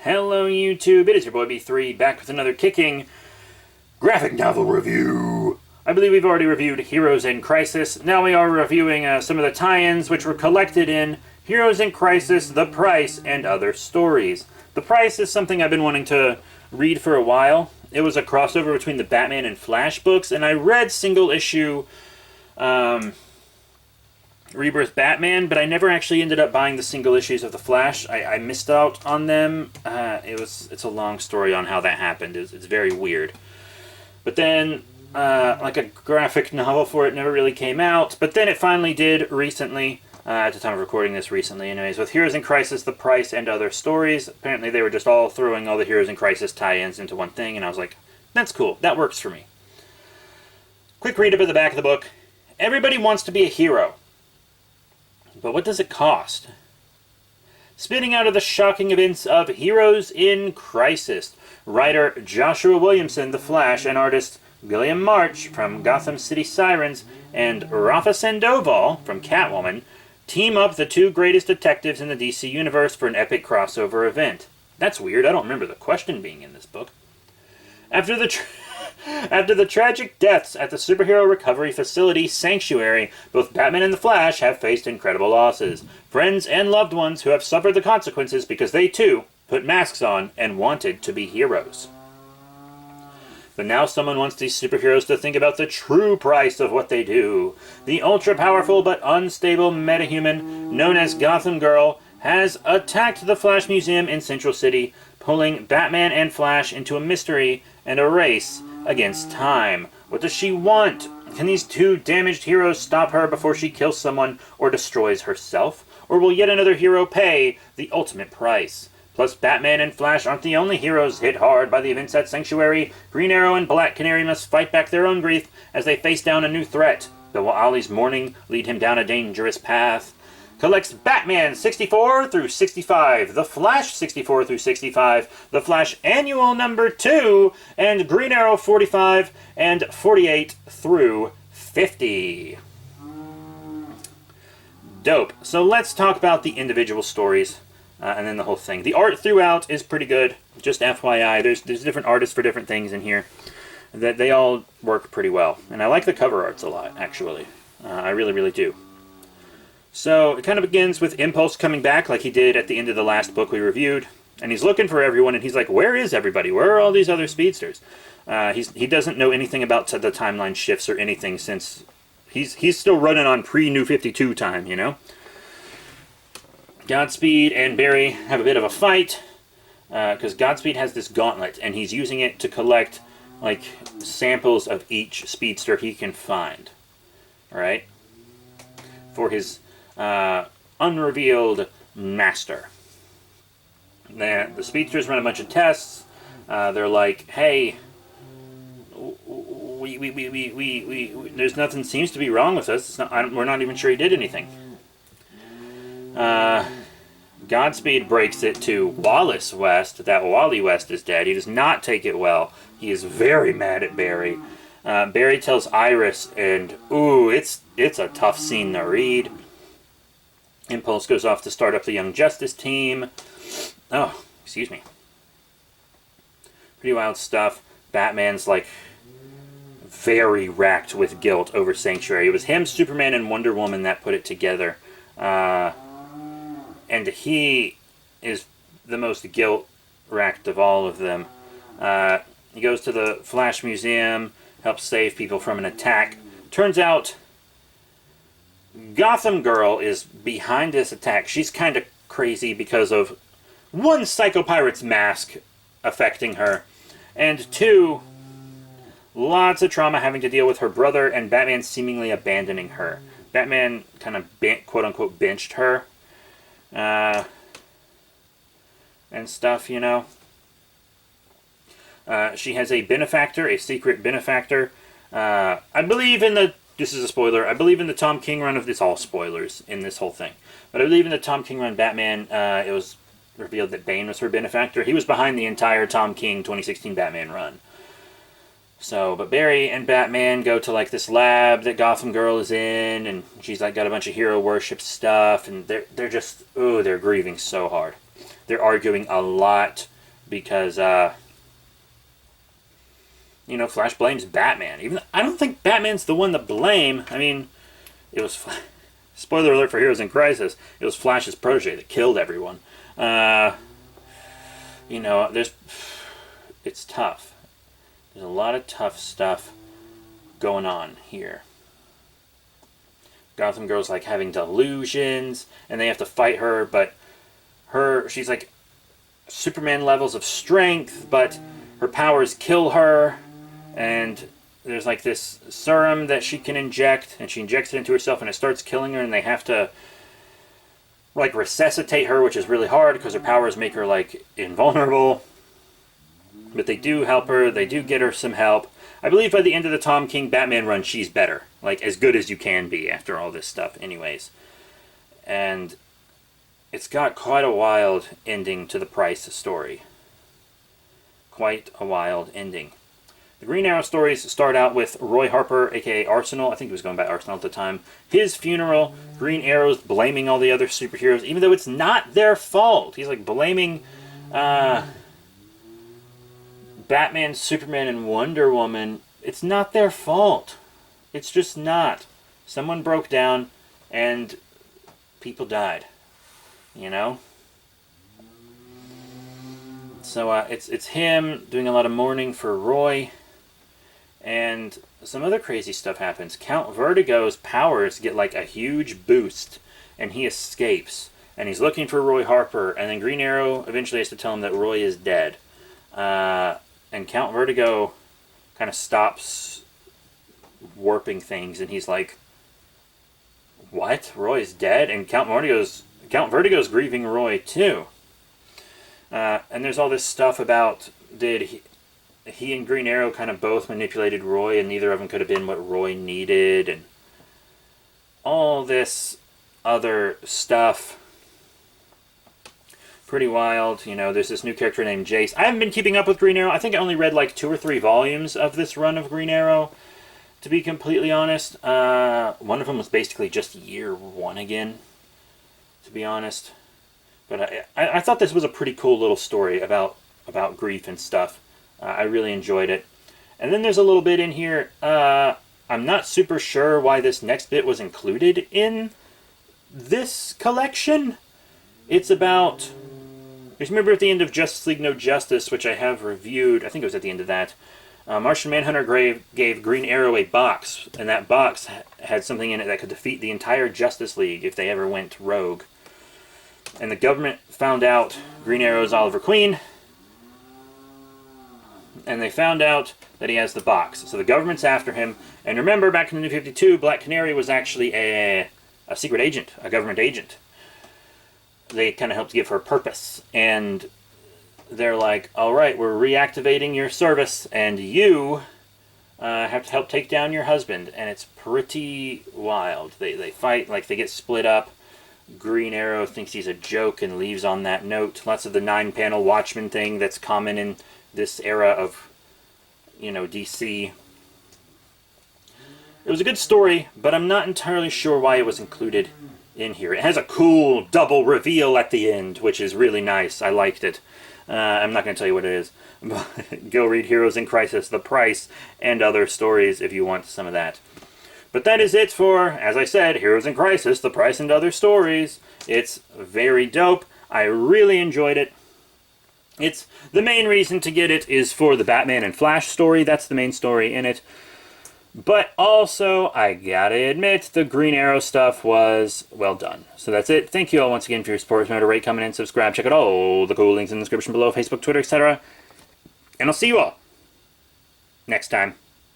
Hello YouTube, it is your boy B3 back with another kicking graphic novel review. I believe we've already reviewed Heroes in Crisis. Now we are reviewing some of the tie-ins which were collected in Heroes in Crisis, The Price, and Other Stories. The Price is something I've been wanting to read for a while. It was a crossover between the Batman and Flash books, and I read single issue Rebirth Batman, but I never actually ended up buying the single issues of the Flash. I missed out on them. It's a long story on how that happened. It's very weird. But then, like a graphic novel for it never really came out. But then it finally did recently, at the time of recording this recently anyways, with Heroes in Crisis, The Price, and Other Stories. Apparently they were just all throwing all the Heroes in Crisis tie-ins into one thing, and I was like, that's cool. That works for me. Quick read-up at the back of the book. Everybody wants to be a hero. But what does it cost? Spinning out of the shocking events of Heroes in Crisis, writer Joshua Williamson, The Flash, and artist William March from Gotham City Sirens, and Rafa Sandoval from Catwoman, team up the two greatest detectives in the DC Universe for an epic crossover event. That's weird, I don't remember the question being in this book. After the tragic deaths at the superhero recovery facility Sanctuary, both Batman and the Flash have faced incredible losses. Friends and loved ones who have suffered the consequences because they, too, put masks on and wanted to be heroes. But now someone wants these superheroes to think about the true price of what they do. The ultra-powerful but unstable metahuman known as Gotham Girl has attacked the Flash Museum in Central City, pulling Batman and Flash into a mystery and a race against time. What does she want? Can these two damaged heroes stop her before she kills someone or destroys herself? Or will yet another hero pay the ultimate price? Plus, Batman and Flash aren't the only heroes hit hard by the events at Sanctuary. Green Arrow and Black Canary must fight back their own grief as they face down a new threat. But will Ollie's mourning lead him down a dangerous path? Collects Batman 64 through 65, The Flash 64 through 65, The Flash Annual number 2, and Green Arrow 45 and 48 through 50. Dope. So let's talk about the individual stories and then the whole thing. The art throughout is pretty good. Just FYI, there's different artists for different things in here. That they all work pretty well. And I like the cover arts a lot, actually. I really, really do. So it kind of begins with Impulse coming back like he did at the end of the last book we reviewed. And he's looking for everyone, and he's like, where is everybody? Where are all these other speedsters? He doesn't know anything about the timeline shifts or anything since he's still running on pre-New 52 time, you know? Godspeed and Barry have a bit of a fight because Godspeed has this gauntlet, and he's using it to collect like samples of each speedster he can find. All right? For his unrevealed master. The speedsters run a bunch of tests. They're like, hey, there's nothing seems to be wrong with us. We're not even sure he did anything. Godspeed breaks it to Wallace West that Wally West is dead. He does not take it well. He is very mad at Barry. Barry tells Iris, and ooh, it's a tough scene to read. Impulse goes off to start up the Young Justice team. Oh, excuse me. Pretty wild stuff. Batman's like very racked with guilt over Sanctuary. It was him, Superman, and Wonder Woman that put it together. And he is the most guilt-racked of all of them. He goes to the Flash Museum, helps save people from an attack. Turns out Gotham Girl is behind this attack. She's kind of crazy because of, one, Psycho Pirate's mask affecting her, and two, lots of trauma having to deal with her brother and Batman seemingly abandoning her. Batman kind of, quote-unquote, benched her and stuff, you know. She has a benefactor, a secret benefactor. I believe in the... This is a spoiler. I believe in the Tom King run of... It's all spoilers in this whole thing. But I believe in the Tom King run Batman, it was revealed that Bane was her benefactor. He was behind the entire Tom King 2016 Batman run. So, but Barry and Batman go to, like, this lab that Gotham Girl is in, and she's, like, got a bunch of hero worship stuff, and they're just... Ooh, they're grieving so hard. They're arguing a lot. because Flash blames Batman. Even I don't think Batman's the one to blame. I mean, it was spoiler alert for Heroes in Crisis. It was Flash's protege that killed everyone. It's tough. There's a lot of tough stuff going on here. Gotham Girl's like having delusions, and they have to fight her, but she's like Superman levels of strength, but her powers kill her, and there's like this serum that she can inject, and she injects it into herself, and it starts killing her, and they have to like resuscitate her, which is really hard because her powers make her like invulnerable. But they do help her. They do get her some help. I believe by the end of the Tom King Batman run, she's better. Like, as good as you can be after all this stuff anyways. And it's got quite a wild ending to the Price story. Quite a wild ending. The Green Arrow stories start out with Roy Harper, a.k.a. Arsenal. I think he was going by Arsenal at the time. His funeral, Green Arrow's blaming all the other superheroes, even though it's not their fault. He's like blaming Batman, Superman, and Wonder Woman. It's not their fault. It's just not. Someone broke down and people died. So it's him doing a lot of mourning for Roy. And some other crazy stuff happens. Count Vertigo's powers get like a huge boost, and he escapes. And he's looking for Roy Harper, and then Green Arrow eventually has to tell him that Roy is dead. And Count Vertigo kind of stops warping things, and he's like, "What? Roy's dead?" And Count Vertigo's grieving Roy too. And there's all this stuff about did he and Green Arrow kind of both manipulated Roy, and neither of them could have been what Roy needed, and all this other stuff. Pretty wild. There's this new character named Jace. I haven't been keeping up with Green Arrow. I think I only read like 2 or 3 volumes of this run of Green Arrow, to be completely honest. One of them was basically just year 1 again, to be honest. But I thought this was a pretty cool little story about grief and stuff. I really enjoyed it. And then there's a little bit in here. I'm not super sure why this next bit was included in this collection. It's about... Just remember at the end of Justice League No Justice, which I have reviewed, I think it was at the end of that, Martian Manhunter gave Green Arrow a box, and that box had something in it that could defeat the entire Justice League if they ever went rogue. And the government found out Green Arrow's Oliver Queen, and they found out that he has the box. So the government's after him, and remember, back in the New 52, Black Canary was actually a secret agent, a government agent. They kind of helped give her purpose, and they're like, all right, we're reactivating your service, and you have to help take down your husband. And it's pretty wild. They fight, like they get split up. Green Arrow thinks he's a joke and leaves on that note. Lots of the 9-panel Watchmen thing that's common in this era of, DC. It was a good story, but I'm not entirely sure why it was included in here. It has a cool double reveal at the end, which is really nice. I liked it. I'm not going to tell you what it is. But go read Heroes in Crisis, The Price, and other stories if you want some of that. But that is it for, as I said, Heroes in Crisis, The Price, and Other Stories. It's very dope. I really enjoyed it. It's the main reason to get it is for the Batman and Flash story. That's the main story in it. But also, I gotta admit, the Green Arrow stuff was well done. So that's it. Thank you all once again for your support. Remember to rate, comment, and subscribe. Check out all the cool links in the description below. Facebook, Twitter, etc. And I'll see you all next time.